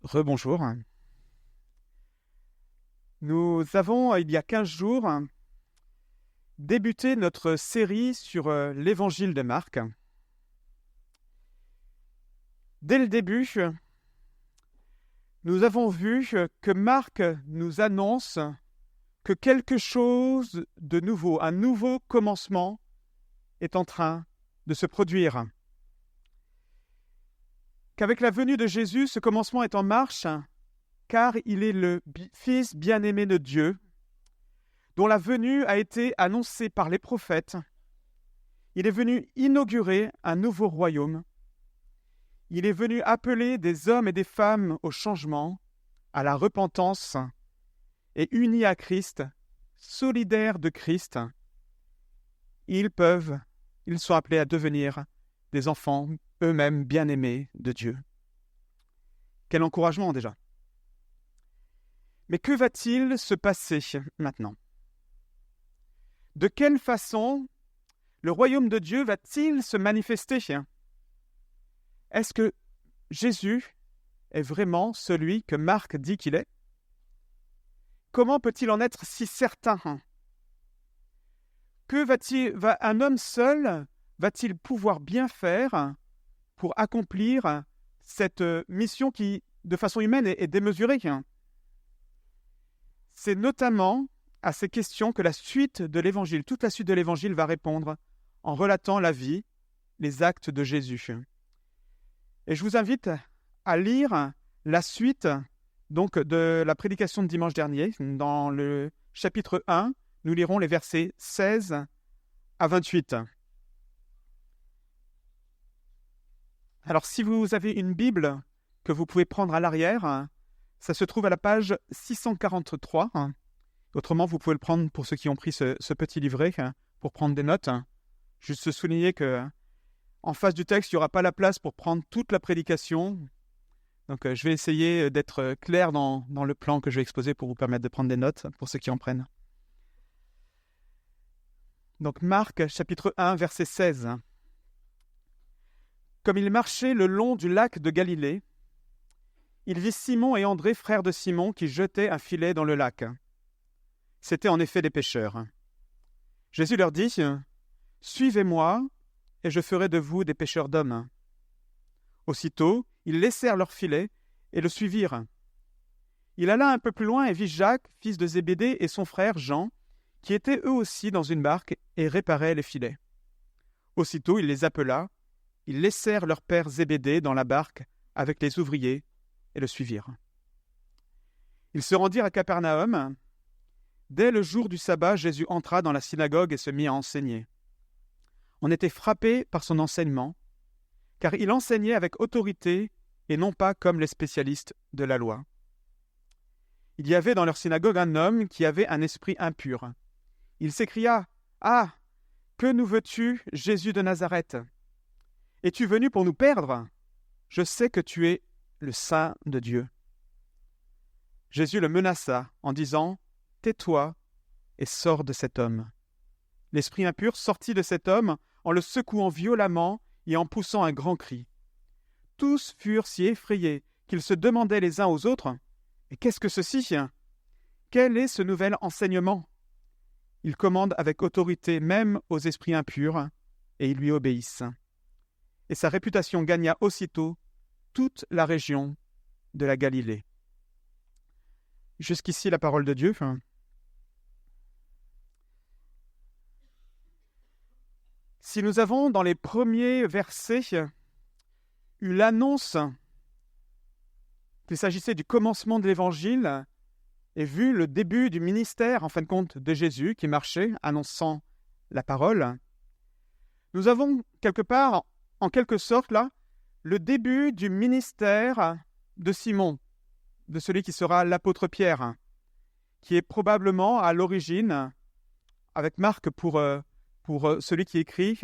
Rebonjour. Nous avons, il y a 15 jours, débuté notre série sur l'évangile de Marc. Dès le début, nous avons vu que Marc nous annonce que quelque chose de nouveau, un nouveau commencement est en train de se produire. Qu'avec la venue de Jésus, ce commencement est en marche, car il est le Fils bien-aimé de Dieu, dont la venue a été annoncée par les prophètes. Il est venu inaugurer un nouveau royaume. Il est venu appeler des hommes et des femmes au changement, à la repentance, et unis à Christ, solidaires de Christ, ils sont appelés à devenir des enfants eux-mêmes bien-aimés de Dieu. Quel encouragement déjà! Mais que va-t-il se passer maintenant? De quelle façon le royaume de Dieu va-t-il se manifester? Est-ce que Jésus est vraiment celui que Marc dit qu'il est? Comment peut-il en être si certain? Un homme seul va-t-il pouvoir bien faire pour accomplir cette mission qui, de façon humaine, est démesurée? C'est notamment à ces questions que la suite de l'Évangile, toute la suite de l'Évangile va répondre en relatant la vie, les actes de Jésus. Et je vous invite à lire la suite donc, de la prédication de dimanche dernier. Dans le chapitre 1, nous lirons les versets 16 à 28. Alors, si vous avez une Bible que vous pouvez prendre à l'arrière, ça se trouve à la page 643. Autrement, vous pouvez le prendre pour ceux qui ont pris ce petit livret pour prendre des notes. Juste souligner que en face du texte, il n'y aura pas la place pour prendre toute la prédication. Donc, je vais essayer d'être clair dans le plan que je vais exposer pour vous permettre de prendre des notes pour ceux qui en prennent. Donc, Marc, chapitre 1, verset 16. Comme il marchait le long du lac de Galilée, il vit Simon et André, frères de Simon, qui jetaient un filet dans le lac. C'étaient en effet des pêcheurs. Jésus leur dit : « Suivez-moi, et je ferai de vous des pêcheurs d'hommes. » Aussitôt, ils laissèrent leur filet et le suivirent. Il alla un peu plus loin et vit Jacques, fils de Zébédée, et son frère Jean, qui étaient eux aussi dans une barque et réparaient les filets. Aussitôt, il les appela. Ils laissèrent leur père Zébédée dans la barque avec les ouvriers et le suivirent. Ils se rendirent à Capernaum. Dès le jour du sabbat, Jésus entra dans la synagogue et se mit à enseigner. On était frappé par son enseignement, car il enseignait avec autorité et non pas comme les spécialistes de la loi. Il y avait dans leur synagogue un homme qui avait un esprit impur. Il s'écria : « Ah, que nous veux-tu, Jésus de Nazareth ? Es-tu venu pour nous perdre ? Je sais que tu es le Saint de Dieu. » Jésus le menaça en disant : « Tais-toi et sors de cet homme. » L'esprit impur sortit de cet homme en le secouant violemment et en poussant un grand cri. Tous furent si effrayés qu'ils se demandaient les uns aux autres : « Mais qu'est-ce que ceci ? Quel est ce nouvel enseignement ? » Il commande avec autorité même aux esprits impurs, et ils lui obéissent. Et sa réputation gagna aussitôt toute la région de la Galilée. Jusqu'ici la parole de Dieu. Si nous avons dans les premiers versets eu l'annonce qu'il s'agissait du commencement de l'Évangile et vu le début du ministère, en fin de compte, de Jésus qui marchait, annonçant la parole, nous avons quelque part, en quelque sorte, là, le début du ministère de Simon, de celui qui sera l'apôtre Pierre, qui est probablement à l'origine, avec Marc pour celui qui écrit,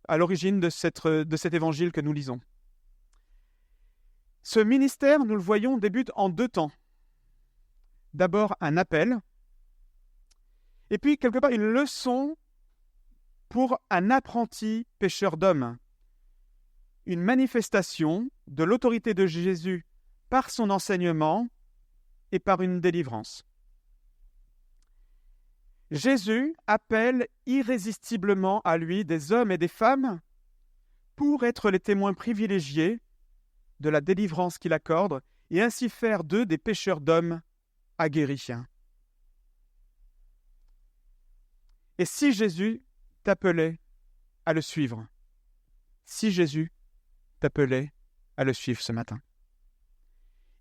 à l'origine de cet évangile que nous lisons. Ce ministère, nous le voyons, débute en 2 temps. D'abord un appel, et puis quelque part une leçon pour un apprenti pêcheur d'hommes. Une manifestation de l'autorité de Jésus par son enseignement et par une délivrance. Jésus appelle irrésistiblement à lui des hommes et des femmes pour être les témoins privilégiés de la délivrance qu'il accorde et ainsi faire d'eux des pêcheurs d'hommes aguerris. Et si Jésus t'appelait à le suivre, si Jésus t'appelait à le suivre ce matin,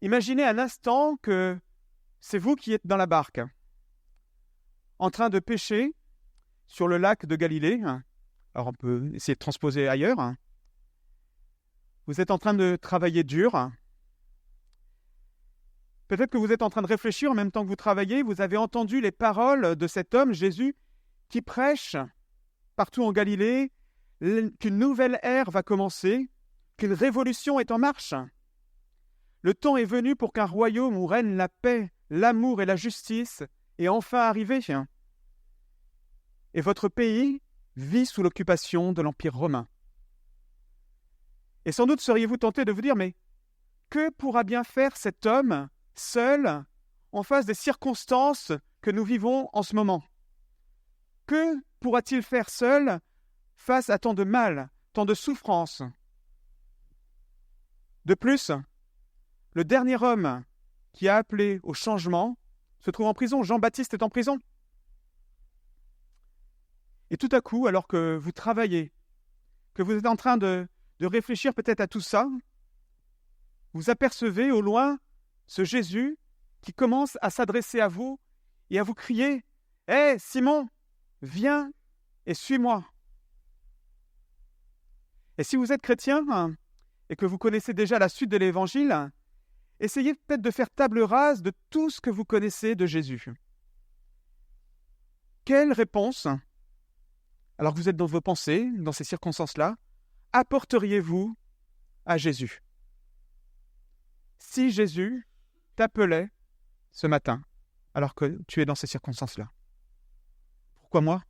imaginez un instant que c'est vous qui êtes dans la barque, en train de pêcher sur le lac de Galilée. Alors on peut essayer de transposer ailleurs. Vous êtes en train de travailler dur. Peut-être que vous êtes en train de réfléchir en même temps que vous travaillez. Vous avez entendu les paroles de cet homme, Jésus, qui prêche partout en Galilée qu'une nouvelle ère va commencer, qu'une révolution est en marche. Le temps est venu pour qu'un royaume où règne la paix, l'amour et la justice est enfin arrivé. Et votre pays vit sous l'occupation de l'Empire romain. Et sans doute seriez-vous tenté de vous dire, mais que pourra bien faire cet homme seul en face des circonstances que nous vivons en ce moment? Que pourra-t-il faire seul face à tant de mal, tant de souffrance? De plus, le dernier homme qui a appelé au changement se trouve en prison. Jean-Baptiste est en prison. Et tout à coup, alors que vous travaillez, que vous êtes en train de réfléchir peut-être à tout ça, vous apercevez au loin ce Jésus qui commence à s'adresser à vous et à vous crier « Hé, Simon, viens et suis-moi » Et si vous êtes chrétien et que vous connaissez déjà la suite de l'Évangile, essayez peut-être de faire table rase de tout ce que vous connaissez de Jésus. Quelle réponse, alors que vous êtes dans vos pensées, dans ces circonstances-là, apporteriez-vous à Jésus? Si Jésus t'appelait ce matin, alors que tu es dans ces circonstances-là. Pourquoi moi?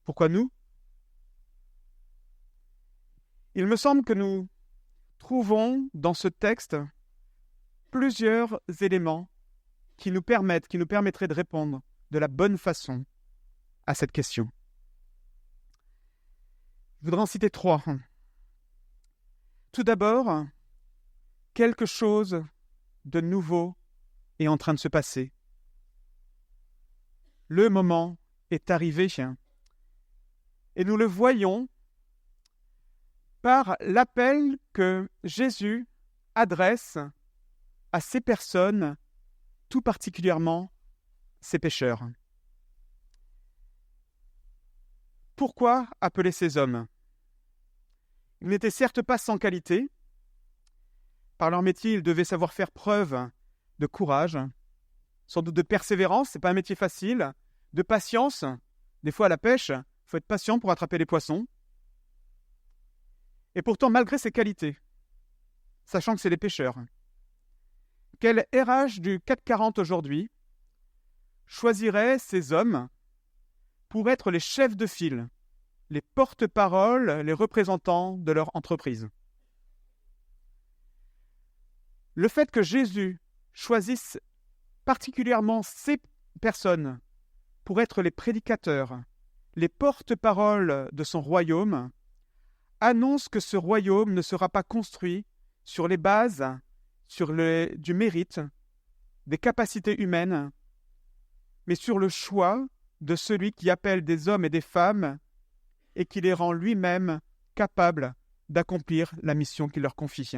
Pourquoi nous? Il me semble que nous trouvons dans ce texte plusieurs éléments qui nous permettraient de répondre de la bonne façon à cette question. Je voudrais en citer 3. Tout d'abord, quelque chose de nouveau est en train de se passer. Le moment est arrivé et nous le voyons par l'appel que Jésus adresse à ces personnes, tout particulièrement ces pécheurs. Pourquoi appeler ces hommes? Ils n'étaient certes pas sans qualité. Par leur métier, ils devaient savoir faire preuve de courage, sans doute de persévérance, ce n'est pas un métier facile, de patience. Des fois, à la pêche, il faut être patient pour attraper les poissons. Et pourtant, malgré ces qualités, sachant que c'est des pêcheurs, quel RH du 440 aujourd'hui choisirait ces hommes pour être les chefs de file, les porte-paroles, les représentants de leur entreprise? Le fait que Jésus choisisse particulièrement ces personnes pour être les prédicateurs, les porte-paroles de son royaume, annonce que ce royaume ne sera pas construit sur les bases, du mérite, des capacités humaines, mais sur le choix de celui qui appelle des hommes et des femmes et qui les rend lui-même capables d'accomplir la mission qu'il leur confie.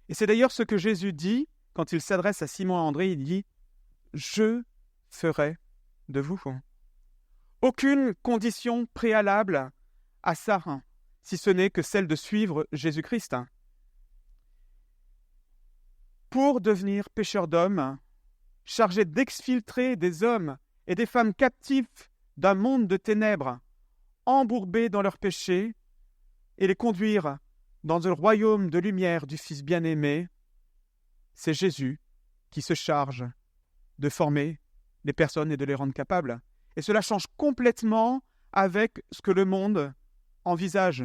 Et c'est d'ailleurs ce que Jésus dit quand il s'adresse à Simon et André, il dit « Je ferai de vous ». Aucune condition préalable à ça, si ce n'est que celle de suivre Jésus-Christ. Pour devenir pécheurs d'hommes, chargés d'exfiltrer des hommes et des femmes captifs d'un monde de ténèbres, embourbés dans leurs péchés, et les conduire dans le royaume de lumière du Fils bien-aimé, c'est Jésus qui se charge de former les personnes et de les rendre capables. Et cela change complètement avec ce que le monde envisage.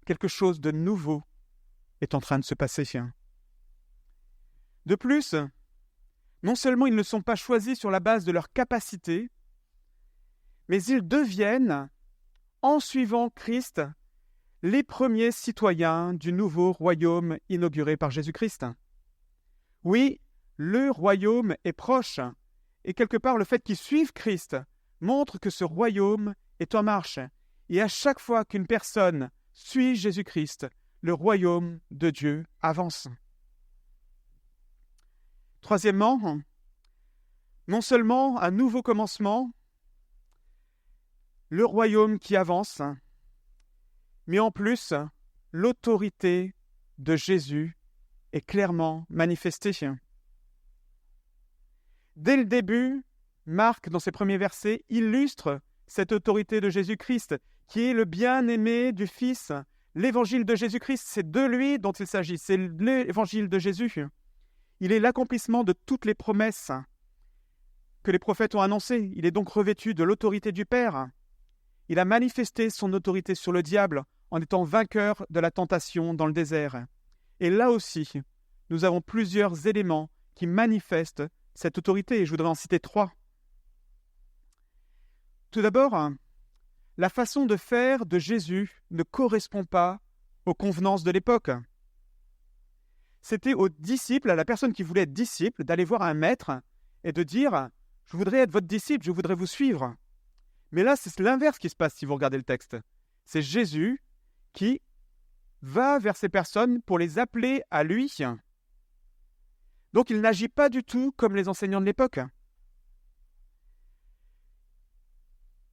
Quelque chose de nouveau est en train de se passer. De plus, non seulement ils ne sont pas choisis sur la base de leur capacité, mais ils deviennent, en suivant Christ, les premiers citoyens du nouveau royaume inauguré par Jésus-Christ. Oui, le royaume est proche, et quelque part le fait qu'ils suivent Christ montre que ce royaume est en marche. Et à chaque fois qu'une personne suit Jésus-Christ, le royaume de Dieu avance. Troisièmement, non seulement un nouveau commencement, le royaume qui avance, mais en plus, l'autorité de Jésus est clairement manifestée. Dès le début, Marc, dans ses premiers versets, illustre cette autorité de Jésus-Christ, qui est le bien-aimé du Fils. L'évangile de Jésus-Christ, c'est de lui dont il s'agit, c'est l'évangile de Jésus. Il est l'accomplissement de toutes les promesses que les prophètes ont annoncées. Il est donc revêtu de l'autorité du Père. Il a manifesté son autorité sur le diable en étant vainqueur de la tentation dans le désert. Et là aussi, nous avons plusieurs éléments qui manifestent cette autorité, et je voudrais en citer 3. Tout d'abord, la façon de faire de Jésus ne correspond pas aux convenances de l'époque. C'était aux disciples, à la personne qui voulait être disciple, d'aller voir un maître et de dire « Je voudrais être votre disciple, je voudrais vous suivre ». Mais là, c'est l'inverse qui se passe si vous regardez le texte. C'est Jésus qui va vers ces personnes pour les appeler à lui. Donc il n'agit pas du tout comme les enseignants de l'époque.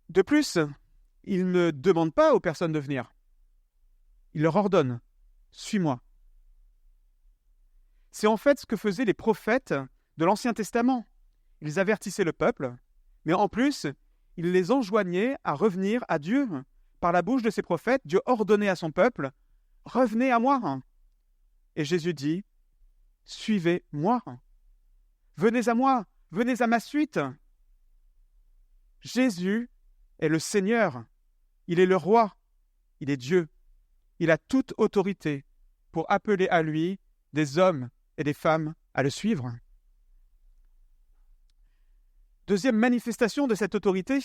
De plus, il ne demande pas aux personnes de venir. Il leur ordonne « Suis-moi ». C'est en fait ce que faisaient les prophètes de l'Ancien Testament. Ils avertissaient le peuple, mais en plus, ils les enjoignaient à revenir à Dieu. Par la bouche de ces prophètes, Dieu ordonnait à son peuple « Revenez à moi ». Et Jésus dit « Suivez-moi. Venez à moi, venez à ma suite ». Jésus est le Seigneur, il est le roi, il est Dieu. Il a toute autorité pour appeler à lui des hommes et des femmes à le suivre. Deuxième manifestation de cette autorité,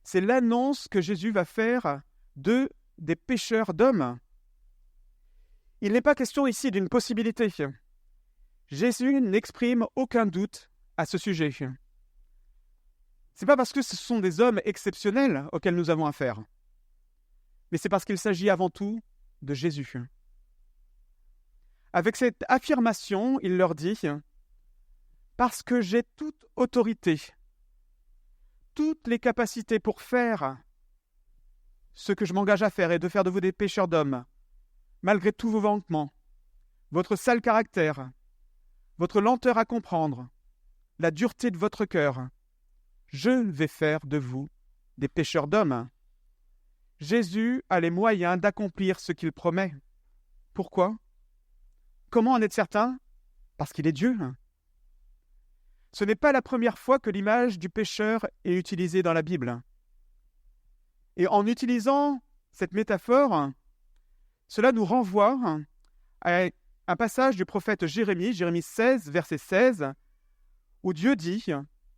c'est l'annonce que Jésus va faire des pécheurs d'hommes. Il n'est pas question ici d'une possibilité. Jésus n'exprime aucun doute à ce sujet. Ce n'est pas parce que ce sont des hommes exceptionnels auxquels nous avons affaire, mais c'est parce qu'il s'agit avant tout de Jésus. Avec cette affirmation, il leur dit « Parce que j'ai toute autorité, toutes les capacités pour faire ce que je m'engage à faire et de faire de vous des pécheurs d'hommes, malgré tous vos manquements, votre sale caractère, votre lenteur à comprendre, la dureté de votre cœur, je vais faire de vous des pécheurs d'hommes. » Jésus a les moyens d'accomplir ce qu'il promet. Pourquoi ? Comment en être certain ? Parce qu'il est Dieu. Ce n'est pas la première fois que l'image du pécheur est utilisée dans la Bible. Et en utilisant cette métaphore, cela nous renvoie à un passage du prophète Jérémie 16, verset 16, où Dieu dit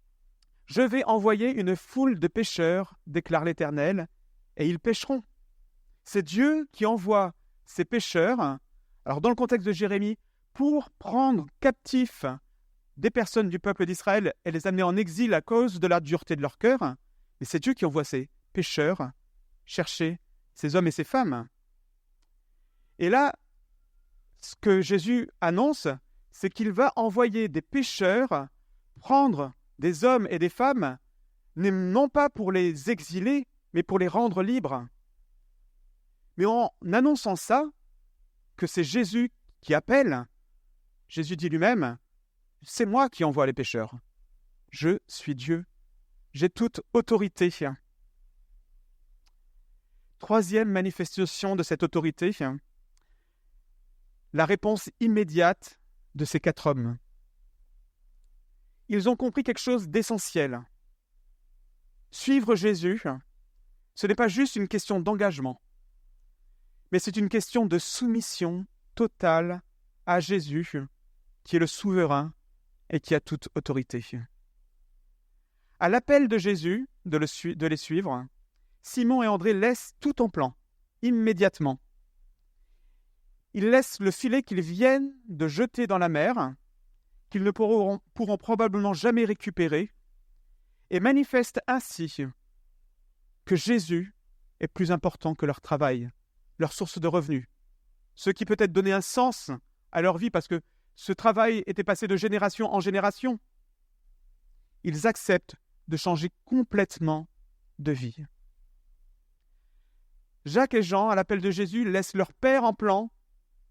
« Je vais envoyer une foule de pécheurs, déclare l'Éternel, et ils pécheront. » C'est Dieu qui envoie ces pécheurs, alors dans le contexte de Jérémie, pour prendre captifs des personnes du peuple d'Israël et les amener en exil à cause de la dureté de leur cœur. Mais c'est Dieu qui envoie ces pécheurs chercher ces hommes et ces femmes. Et là, ce que Jésus annonce, c'est qu'il va envoyer des pécheurs prendre des hommes et des femmes, non pas pour les exiler, mais pour les rendre libres. Mais en annonçant ça, que c'est Jésus qui appelle, Jésus dit lui-même, « C'est moi qui envoie les pécheurs. Je suis Dieu. J'ai toute autorité. » Troisième manifestation de cette autorité, la réponse immédiate de ces 4 hommes. Ils ont compris quelque chose d'essentiel. Suivre Jésus, ce n'est pas juste une question d'engagement, mais c'est une question de soumission totale à Jésus qui est le souverain et qui a toute autorité. À l'appel de Jésus de les suivre, Simon et André laissent tout en plan, immédiatement. Ils laissent le filet qu'ils viennent de jeter dans la mer, qu'ils ne pourront probablement jamais récupérer, et manifestent ainsi que Jésus est plus important que leur travail, leur source de revenus, ce qui peut-être donnait un sens à leur vie parce que ce travail était passé de génération en génération. Ils acceptent de changer complètement de vie. Jacques et Jean, à l'appel de Jésus, laissent leur père en plan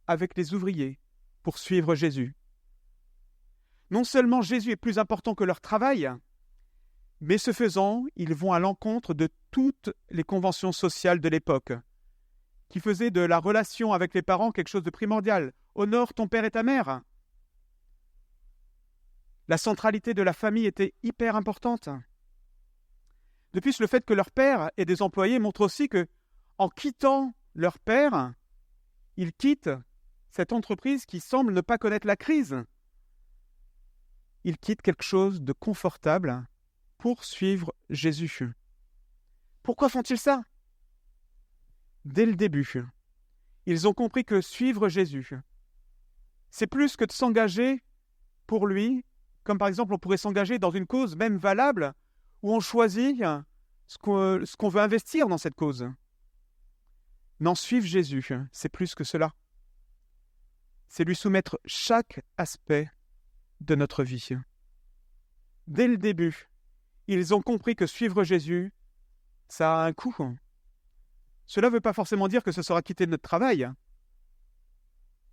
avec les ouvriers pour suivre Jésus. Non seulement Jésus est plus important que leur travail, mais ce faisant, ils vont à l'encontre de toutes les conventions sociales de l'époque, qui faisaient de la relation avec les parents quelque chose de primordial. Honore ton père et ta mère. La centralité de la famille était hyper importante. De plus, le fait que leur père ait des employés montre aussi que, en quittant leur père, ils quittent cette entreprise qui semble ne pas connaître la crise. Ils quittent quelque chose de confortable pour suivre Jésus. Pourquoi font-ils ça? Dès le début, ils ont compris que suivre Jésus, c'est plus que de s'engager pour lui, comme par exemple on pourrait s'engager dans une cause même valable, où on choisit ce qu'on veut investir dans cette cause. Non, suivre Jésus, c'est plus que cela. C'est lui soumettre chaque aspect de notre vie. Dès le début, ils ont compris que suivre Jésus, ça a un coût. Cela ne veut pas forcément dire que ce sera quitter notre travail,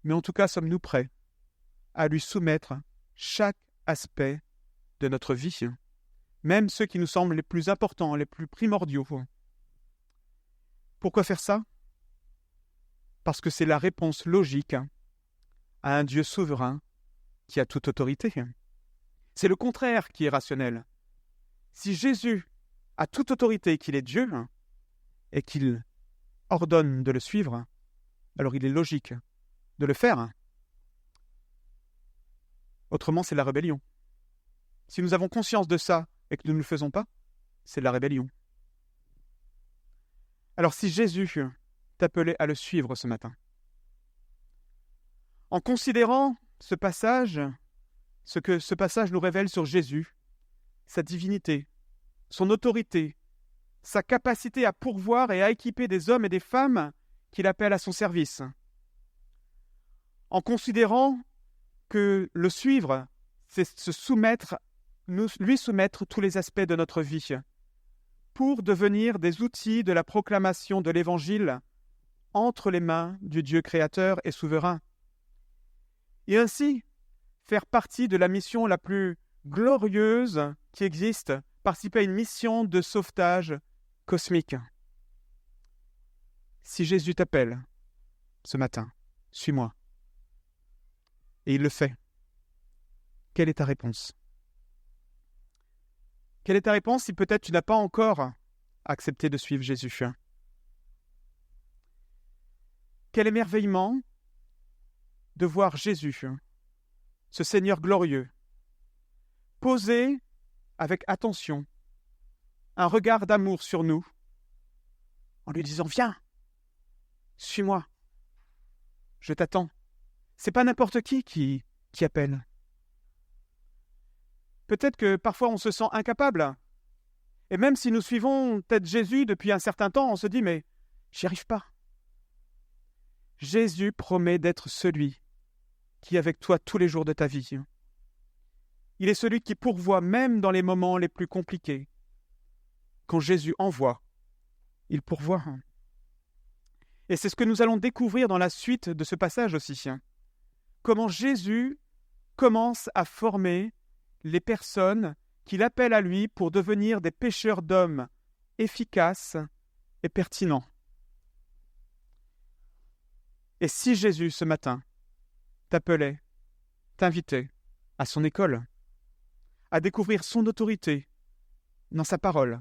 mais en tout cas, sommes-nous prêts à lui soumettre chaque aspect de notre vie, même ceux qui nous semblent les plus importants, les plus primordiaux. Pourquoi faire ça? Parce que c'est la réponse logique à un Dieu souverain qui a toute autorité. C'est le contraire qui est rationnel. Si Jésus a toute autorité, qu'il est Dieu, et qu'il ordonne de le suivre, alors il est logique de le faire. Autrement, c'est la rébellion. Si nous avons conscience de ça et que nous ne le faisons pas, c'est la rébellion. Alors si Jésus t'appelait à le suivre ce matin, en considérant ce passage, ce que ce passage nous révèle sur Jésus, sa divinité, son autorité, sa capacité à pourvoir et à équiper des hommes et des femmes qu'il appelle à son service, en considérant que le suivre, c'est lui soumettre tous les aspects de notre vie, pour devenir des outils de la proclamation de l'Évangile entre les mains du Dieu créateur et souverain, et ainsi faire partie de la mission la plus glorieuse qui existe, participer à une mission de sauvetage cosmique. Si Jésus t'appelle ce matin, suis-moi, et il le fait, quelle est ta réponse? Quelle est ta réponse si peut-être tu n'as pas encore accepté de suivre Jésus? Quel émerveillement de voir Jésus, ce Seigneur glorieux, poser avec attention un regard d'amour sur nous, en lui disant « Viens, suis-moi, je t'attends ». C'est pas n'importe qui appelle. Peut-être que parfois on se sent incapable. Et même si nous suivons peut-être Jésus depuis un certain temps, on se dit « Mais j'y arrive pas ». Jésus promet d'être celui qui est avec toi tous les jours de ta vie. Il est celui qui pourvoit même dans les moments les plus compliqués. Quand Jésus envoie, il pourvoit. Et c'est ce que nous allons découvrir dans la suite de ce passage aussi. Comment Jésus commence à former les personnes qu'il appelle à lui pour devenir des pêcheurs d'hommes efficaces et pertinents. Et si Jésus, ce matin, t'appelait, t'invitait à son école, à découvrir son autorité dans sa parole,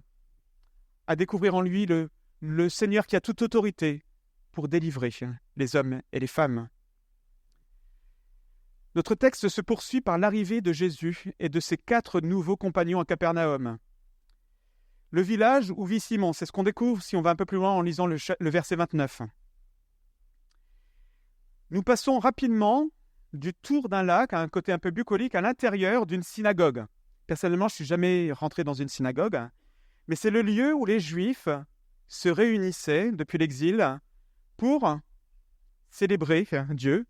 à découvrir en lui le Seigneur qui a toute autorité pour délivrer les hommes et les femmes, Notre texte se poursuit par l'arrivée de Jésus et de ses 4 nouveaux compagnons à Capernaum. Le village où vit Simon, c'est ce qu'on découvre si on va un peu plus loin en lisant le verset 29. Nous passons rapidement du tour d'un lac à un côté un peu bucolique à l'intérieur d'une synagogue. Personnellement, je ne suis jamais rentré dans une synagogue, mais c'est le lieu où les Juifs se réunissaient depuis l'exil pour célébrer Dieu,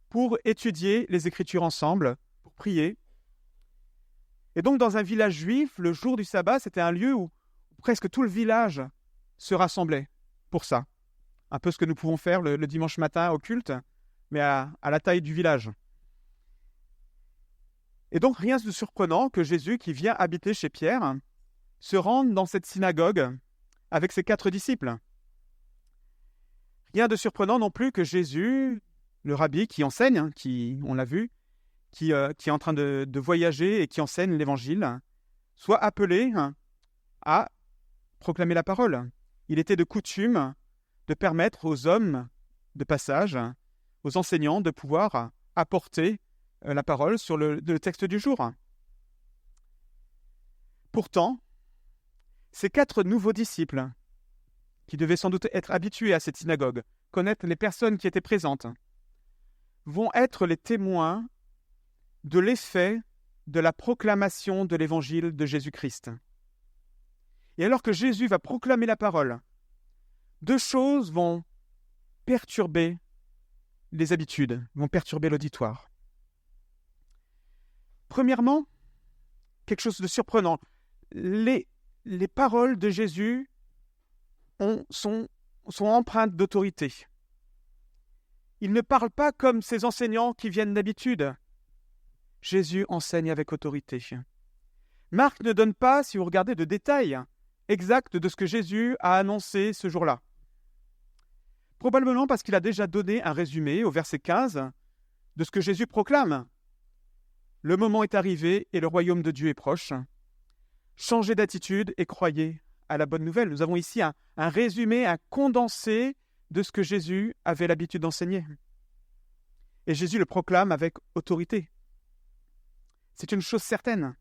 pour étudier les Écritures ensemble, pour prier. Et donc, dans un village juif, le jour du sabbat, c'était un lieu où presque tout le village se rassemblait pour ça. Un peu ce que nous pouvons faire le dimanche matin au culte, mais à la taille du village. Et donc, rien de surprenant que Jésus, qui vient habiter chez Pierre, se rende dans cette synagogue avec ses 4 disciples. Rien de surprenant non plus que Jésus, le rabbi qui enseigne, on l'a vu, qui est en train de voyager et qui enseigne l'Évangile, soit appelé à proclamer la parole. Il était de coutume de permettre aux hommes de passage, aux enseignants, de pouvoir apporter la parole sur le texte du jour. Pourtant, ces 4 nouveaux disciples, qui devaient sans doute être habitués à cette synagogue, connaître les personnes qui étaient présentes, vont être les témoins de l'effet de la proclamation de l'évangile de Jésus-Christ. Et alors que Jésus va proclamer la parole, 2 choses vont perturber les habitudes, vont perturber l'auditoire. Premièrement, quelque chose de surprenant, les paroles de Jésus sont empreintes d'autorité. Il ne parle pas comme ces enseignants qui viennent d'habitude. Jésus enseigne avec autorité. Marc ne donne pas, si vous regardez, de détails exacts de ce que Jésus a annoncé ce jour-là. Probablement parce qu'il a déjà donné un résumé au verset 15 de ce que Jésus proclame. Le moment est arrivé et le royaume de Dieu est proche. Changez d'attitude et croyez à la bonne nouvelle. Nous avons ici un résumé, un condensé de ce que Jésus avait l'habitude d'enseigner. Et Jésus le proclame avec autorité. C'est une chose certaine.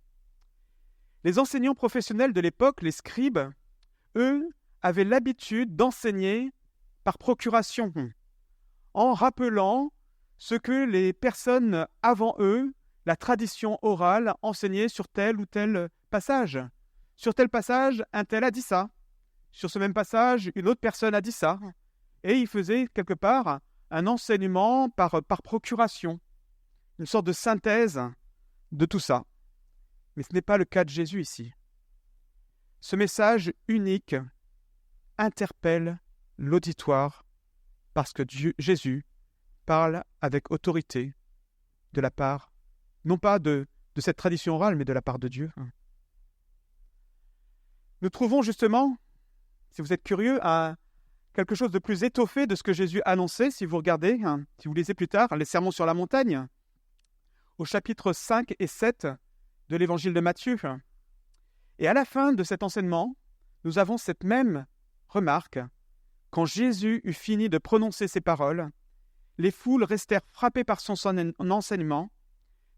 Les enseignants professionnels de l'époque, les scribes, eux, avaient l'habitude d'enseigner par procuration, en rappelant ce que les personnes avant eux, la tradition orale, enseignaient sur tel ou tel passage. Sur tel passage, un tel a dit ça. Sur ce même passage, une autre personne a dit ça. Et il faisait quelque part un enseignement par procuration, une sorte de synthèse de tout ça. Mais ce n'est pas le cas de Jésus ici. Ce message unique interpelle l'auditoire parce que Jésus parle avec autorité de la part, non pas de cette tradition orale, mais de la part de Dieu. Nous trouvons justement, si vous êtes curieux, quelque chose de plus étoffé de ce que Jésus annonçait, si vous regardez, si vous lisez plus tard, les Sermons sur la montagne, au chapitre 5 et 7 de l'évangile de Matthieu. Et à la fin de cet enseignement, nous avons cette même remarque. Quand Jésus eut fini de prononcer ces paroles, les foules restèrent frappées par son enseignement,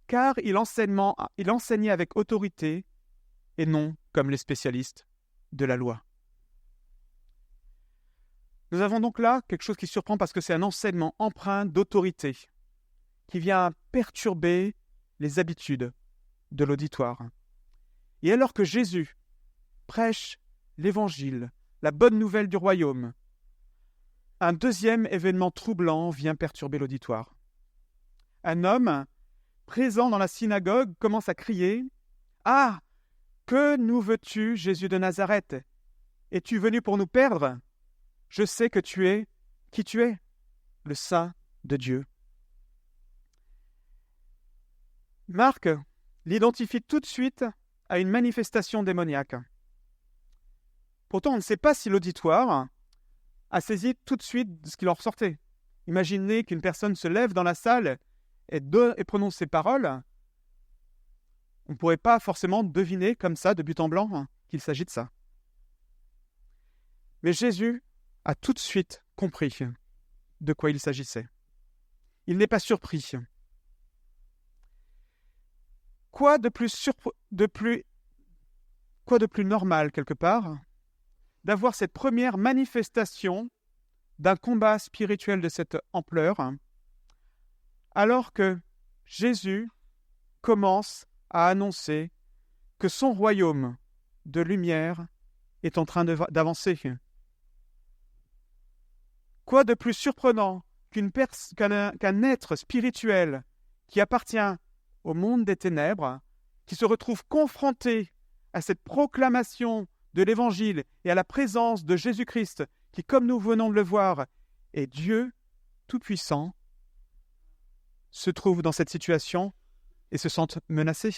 car il enseignait avec autorité et non comme les spécialistes de la loi. Nous avons donc là quelque chose qui surprend parce que c'est un enseignement empreint d'autorité qui vient perturber les habitudes de l'auditoire. Et alors que Jésus prêche l'évangile, la bonne nouvelle du royaume, un deuxième événement troublant vient perturber l'auditoire. Un homme présent dans la synagogue commence à crier « Ah, que nous veux-tu, Jésus de Nazareth? Es-tu venu pour nous perdre? Je sais que tu es qui tu es, le Saint de Dieu. » Marc l'identifie tout de suite à une manifestation démoniaque. Pourtant, on ne sait pas si l'auditoire a saisi tout de suite ce qui leur sortait. Imaginez qu'une personne se lève dans la salle et prononce ces paroles. On ne pourrait pas forcément deviner comme ça, de but en blanc, qu'il s'agit de ça. Mais Jésus a tout de suite compris de quoi il s'agissait. Il n'est pas surpris. Quoi de plus normal, quelque part, d'avoir cette première manifestation d'un combat spirituel de cette ampleur, alors que Jésus commence à annoncer que son royaume de lumière est en train d'avancer. Quoi de plus surprenant qu'un être spirituel qui appartient au monde des ténèbres, qui se retrouve confronté à cette proclamation de l'Évangile et à la présence de Jésus-Christ, qui, comme nous venons de le voir, est Dieu Tout-Puissant, se trouve dans cette situation et se sent menacé.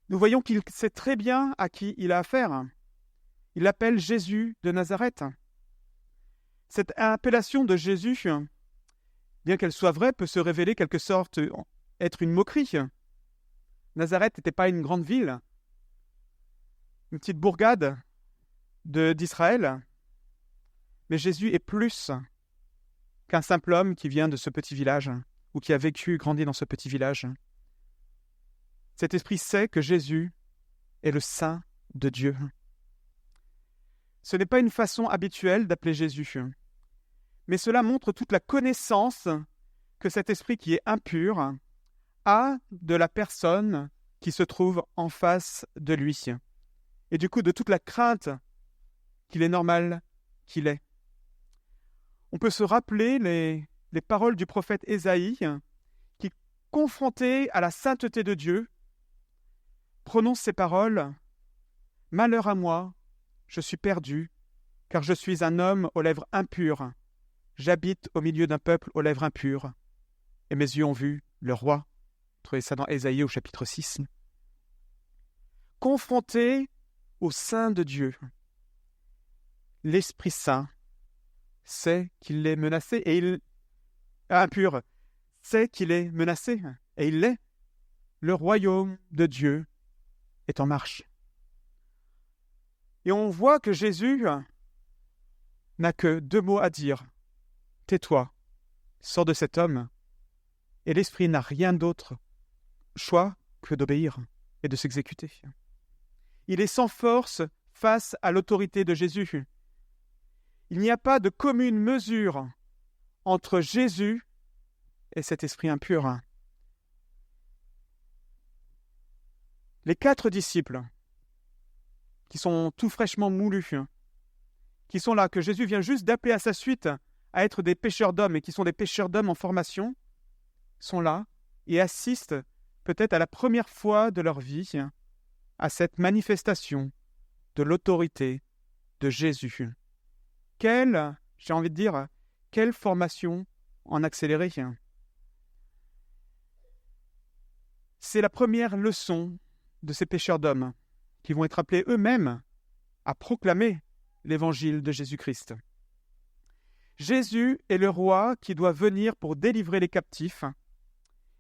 Nous voyons qu'il sait très bien à qui il a affaire. Il l'appelle Jésus de Nazareth. Cette appellation de Jésus, bien qu'elle soit vraie, peut se révéler quelque sorte être une moquerie. Nazareth n'était pas une grande ville, une petite bourgade d'Israël, mais Jésus est plus qu'un simple homme qui vient de ce petit village ou qui a vécu, grandi dans ce petit village. Cet esprit sait que Jésus est le Saint de Dieu. Ce n'est pas une façon habituelle d'appeler Jésus, mais cela montre toute la connaissance que cet esprit qui est impur a de la personne qui se trouve en face de lui, et du coup de toute la crainte qu'il est normal qu'il ait. On peut se rappeler les paroles du prophète Ésaïe qui, confronté à la sainteté de Dieu, prononce ces paroles « Malheur à moi, je suis perdu, car je suis un homme aux lèvres impures. J'habite au milieu d'un peuple aux lèvres impures, et mes yeux ont vu le roi. » Vous trouvez ça dans Ésaïe au chapitre 6. Confronté au sein de Dieu, l'Esprit Saint sait qu'il est menacé, et impur sait qu'il est menacé, et il l'est. Le royaume de Dieu est en marche. Et on voit que Jésus n'a que 2 mots à dire. Tais-toi, sors de cet homme. Et l'Esprit n'a rien d'autre choix que d'obéir et de s'exécuter. Il est sans force face à l'autorité de Jésus. Il n'y a pas de commune mesure entre Jésus et cet esprit impur. Les 4 disciples, qui sont tout fraîchement moulus, qui sont là, que Jésus vient juste d'appeler à sa suite à être des pêcheurs d'hommes et qui sont des pêcheurs d'hommes en formation, sont là et assistent peut-être à la première fois de leur vie à cette manifestation de l'autorité de Jésus. J'ai envie de dire, quelle formation en accéléré. C'est la première leçon de ces pêcheurs d'hommes qui vont être appelés eux-mêmes à proclamer l'évangile de Jésus-Christ. Jésus est le roi qui doit venir pour délivrer les captifs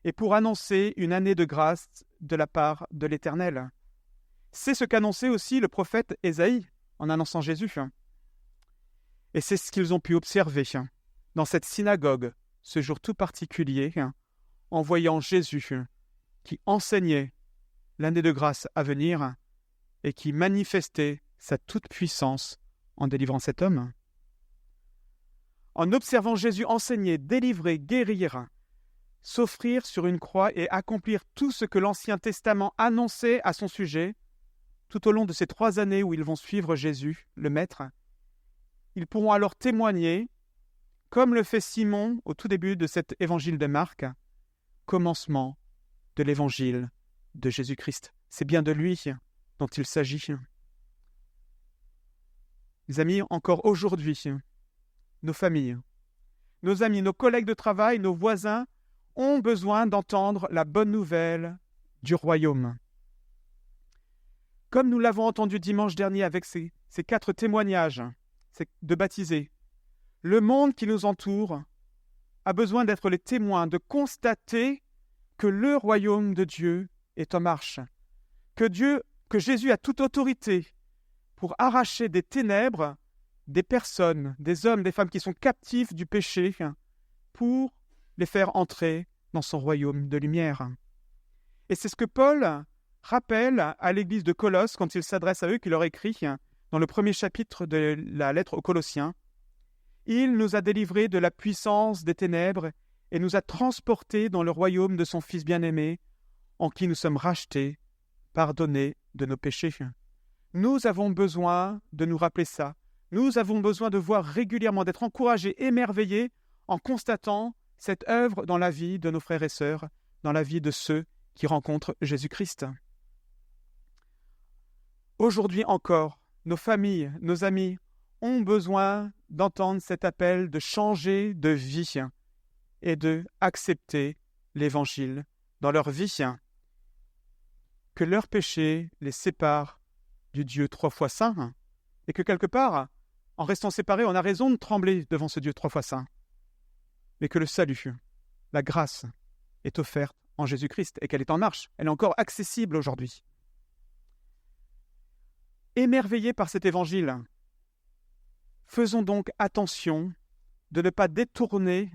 et pour annoncer une année de grâce de la part de l'Éternel. C'est ce qu'annonçait aussi le prophète Ésaïe en annonçant Jésus. Et c'est ce qu'ils ont pu observer dans cette synagogue, ce jour tout particulier, en voyant Jésus qui enseignait l'année de grâce à venir et qui manifestait sa toute-puissance en délivrant cet homme. En observant Jésus enseigner, délivrer, guérir, s'offrir sur une croix et accomplir tout ce que l'Ancien Testament annonçait à son sujet, tout au long de ces 3 années où ils vont suivre Jésus, le Maître, ils pourront alors témoigner, comme le fait Simon au tout début de cet évangile de Marc, commencement de l'évangile de Jésus-Christ. C'est bien de lui dont il s'agit. Mes amis, encore aujourd'hui, nos familles, nos amis, nos collègues de travail, nos voisins ont besoin d'entendre la bonne nouvelle du royaume. Comme nous l'avons entendu dimanche dernier avec ces 4 témoignages de baptisés, le monde qui nous entoure a besoin d'être les témoins, de constater que le royaume de Dieu est en marche, que Jésus a toute autorité pour arracher des ténèbres des personnes, des hommes, des femmes qui sont captifs du péché, pour les faire entrer dans son royaume de lumière. Et c'est ce que Paul rappelle à l'église de Colosse quand il s'adresse à eux, qu'il leur écrit dans le premier chapitre de la lettre aux Colossiens. « Il nous a délivrés de la puissance des ténèbres et nous a transportés dans le royaume de son Fils bien-aimé, en qui nous sommes rachetés, pardonnés de nos péchés. » Nous avons besoin de nous rappeler ça. Nous avons besoin de voir régulièrement, d'être encouragés, émerveillés en constatant cette œuvre dans la vie de nos frères et sœurs, dans la vie de ceux qui rencontrent Jésus-Christ. Aujourd'hui encore, nos familles, nos amis ont besoin d'entendre cet appel de changer de vie et de accepter l'Évangile dans leur vie, que leurs péchés les séparent du Dieu 3 fois saint, et que quelque part, en restant séparés, on a raison de trembler devant ce Dieu 3 fois saint, mais que le salut, la grâce, est offerte en Jésus-Christ et qu'elle est en marche, elle est encore accessible aujourd'hui. Émerveillés par cet évangile, faisons donc attention de ne pas détourner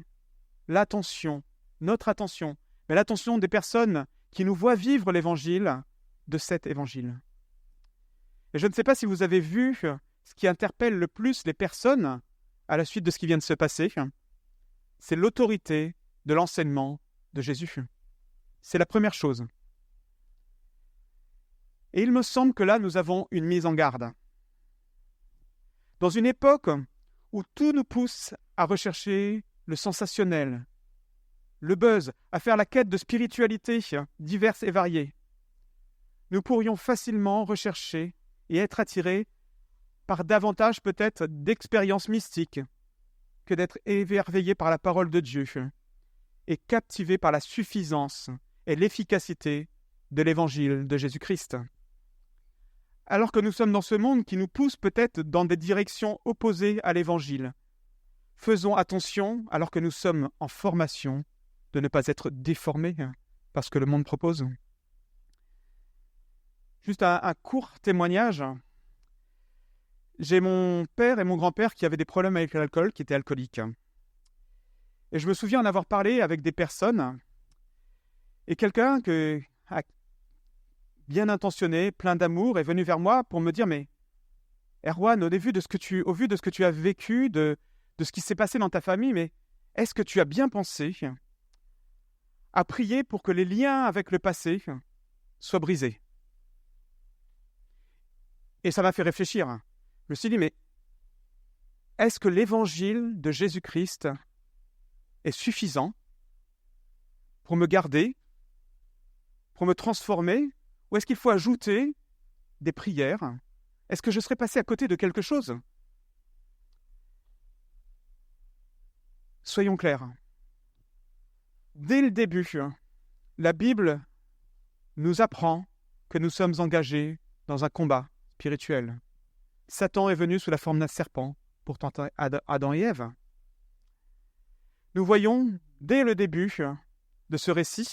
l'attention, notre attention, mais l'attention des personnes qui nous voient vivre l'évangile de cet évangile. Et je ne sais pas si vous avez vu ce qui interpelle le plus les personnes à la suite de ce qui vient de se passer, c'est l'autorité de l'enseignement de Jésus. C'est la première chose. Et il me semble que là, nous avons une mise en garde. Dans une époque où tout nous pousse à rechercher le sensationnel, le buzz, à faire la quête de spiritualité diverses et variées, nous pourrions facilement rechercher et être attirés par davantage peut-être d'expériences mystiques que d'être émerveillés par la parole de Dieu et captivés par la suffisance et l'efficacité de l'évangile de Jésus-Christ. Alors que nous sommes dans ce monde qui nous pousse peut-être dans des directions opposées à l'évangile, faisons attention, alors que nous sommes en formation, de ne pas être déformés par ce que le monde propose. Juste un court témoignage. J'ai mon père et mon grand-père qui avaient des problèmes avec l'alcool, qui étaient alcooliques. Et je me souviens en avoir parlé avec des personnes, et quelqu'un bien intentionné, plein d'amour, est venu vers moi pour me dire « Mais Erwan, au vu de ce que tu as vécu, de ce qui s'est passé dans ta famille, mais est-ce que tu as bien pensé à prier pour que les liens avec le passé soient brisés ?» Et ça m'a fait réfléchir. Je me suis dit « Mais est-ce que l'évangile de Jésus-Christ est suffisant pour me garder, pour me transformer ? Ou est-ce qu'il faut ajouter des prières ? Est-ce que je serais passé à côté de quelque chose ? Soyons clairs. Dès le début, la Bible nous apprend que nous sommes engagés dans un combat spirituel. Satan est venu sous la forme d'un serpent pour tenter Adam et Ève. Nous voyons dès le début de ce récit,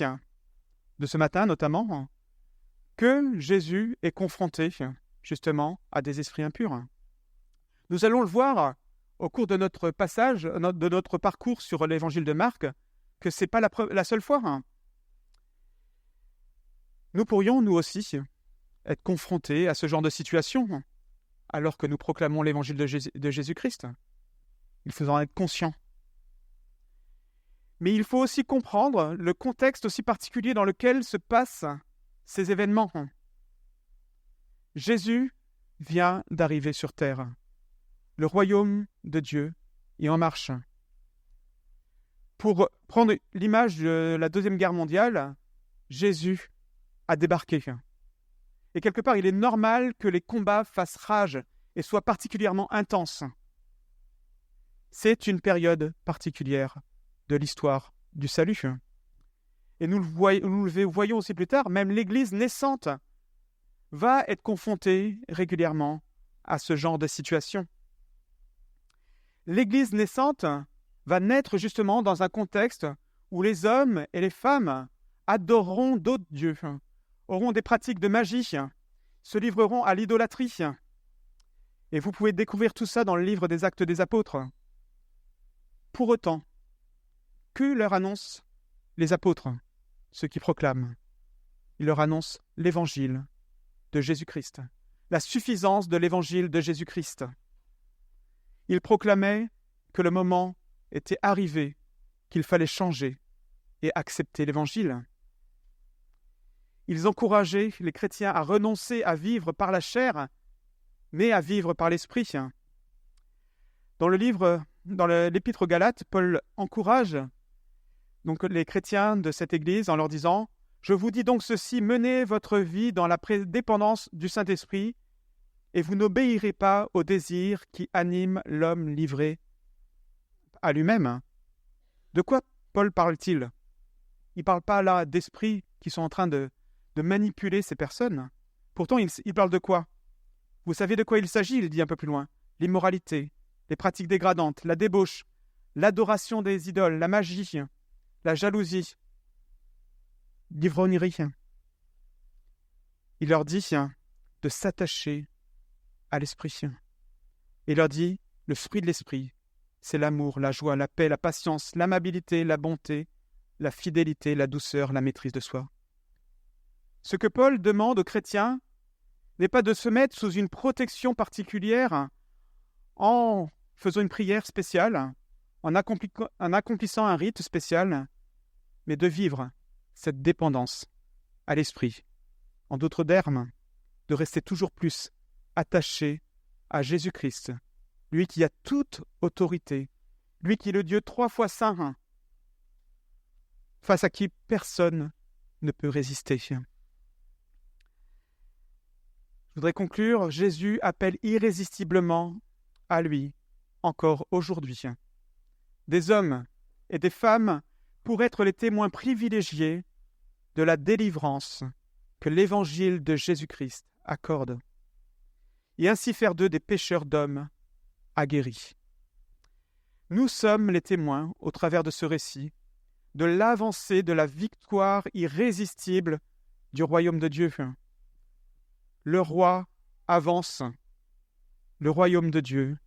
de ce matin notamment, que Jésus est confronté justement à des esprits impurs. Nous allons le voir au cours de notre passage, de notre parcours sur l'évangile de Marc, que ce n'est pas la seule fois. Nous pourrions, nous aussi, être confrontés à ce genre de situation, alors que nous proclamons l'évangile de Jésus-Christ. Il faut en être conscient. Mais il faut aussi comprendre le contexte aussi particulier dans lequel se passent ces événements. Jésus vient d'arriver sur terre. Le royaume de Dieu est en marche. Pour prendre l'image de la Deuxième Guerre mondiale, Jésus a débarqué. Et quelque part, il est normal que les combats fassent rage et soient particulièrement intenses. C'est une période particulière de l'histoire du salut. Et nous le voyons aussi plus tard, même l'Église naissante va être confrontée régulièrement à ce genre de situation. L'Église naissante va naître justement dans un contexte où les hommes et les femmes adoreront d'autres dieux, auront des pratiques de magie, se livreront à l'idolâtrie. Et vous pouvez découvrir tout ça dans le livre des Actes des Apôtres. Pour autant, que leur annoncent les apôtres, ceux qui proclament ? il leur annonce l'évangile de Jésus-Christ, la suffisance de l'évangile de Jésus-Christ. Il proclamait que le moment était arrivé, qu'il fallait changer et accepter l'évangile. Ils encourageaient les chrétiens à renoncer à vivre par la chair, mais à vivre par l'esprit. Dans l'épître aux Galates, Paul encourage donc les chrétiens de cette église en leur disant « Je vous dis donc ceci, menez votre vie dans la dépendance du Saint-Esprit, et vous n'obéirez pas aux désirs qui animent l'homme livré à lui-même. » De quoi Paul parle-t-il? Il ne parle pas là d'esprits qui sont en train de manipuler ces personnes. Pourtant, il parle de quoi? Vous savez de quoi il s'agit, il dit un peu plus loin. L'immoralité, les pratiques dégradantes, la débauche, l'adoration des idoles, la magie, la jalousie, l'ivrognerie. Il leur dit de s'attacher à l'esprit. Il leur dit, le fruit de l'esprit, c'est l'amour, la joie, la paix, la patience, l'amabilité, la bonté, la fidélité, la douceur, la maîtrise de soi. Ce que Paul demande aux chrétiens n'est pas de se mettre sous une protection particulière en faisant une prière spéciale, en accomplissant un rite spécial, mais de vivre cette dépendance à l'esprit. En d'autres termes, de rester toujours plus attaché à Jésus-Christ, lui qui a toute autorité, lui qui est le Dieu 3 fois saint, face à qui personne ne peut résister. Je voudrais conclure, Jésus appelle irrésistiblement à lui, encore aujourd'hui. Des hommes et des femmes pour être les témoins privilégiés de la délivrance que l'évangile de Jésus-Christ accorde, et ainsi faire d'eux des pécheurs d'hommes aguerris. Nous sommes les témoins, au travers de ce récit, de l'avancée de la victoire irrésistible du royaume de Dieu. Le roi avance, le royaume de Dieu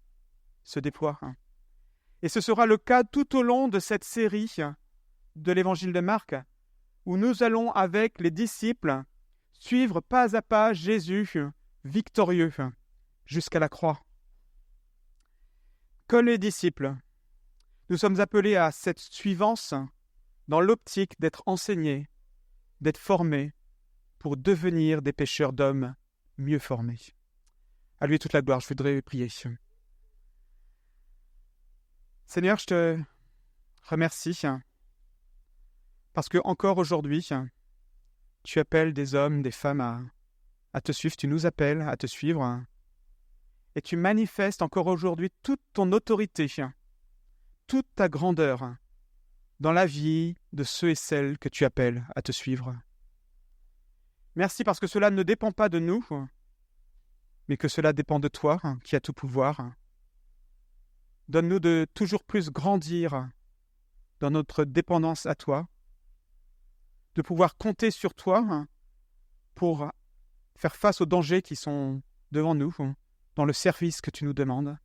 se déploie. Et ce sera le cas tout au long de cette série de l'évangile de Marc, où nous allons avec les disciples suivre pas à pas Jésus victorieux jusqu'à la croix. Comme les disciples, nous sommes appelés à cette suivance dans l'optique d'être enseignés, d'être formés pour devenir des pécheurs d'hommes mieux formés. À lui toute la gloire, je voudrais prier. Seigneur, je te remercie parce que encore aujourd'hui, tu appelles des hommes, des femmes à te suivre, tu nous appelles à te suivre et tu manifestes encore aujourd'hui toute ton autorité, toute ta grandeur dans la vie de ceux et celles que tu appelles à te suivre. Merci parce que cela ne dépend pas de nous, mais que cela dépend de toi, qui as tout pouvoir. Donne-nous de toujours plus grandir dans notre dépendance à toi, de pouvoir compter sur toi pour faire face aux dangers qui sont devant nous, dans le service que tu nous demandes.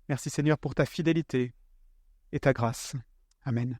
Merci Seigneur pour ta fidélité et ta grâce. Amen.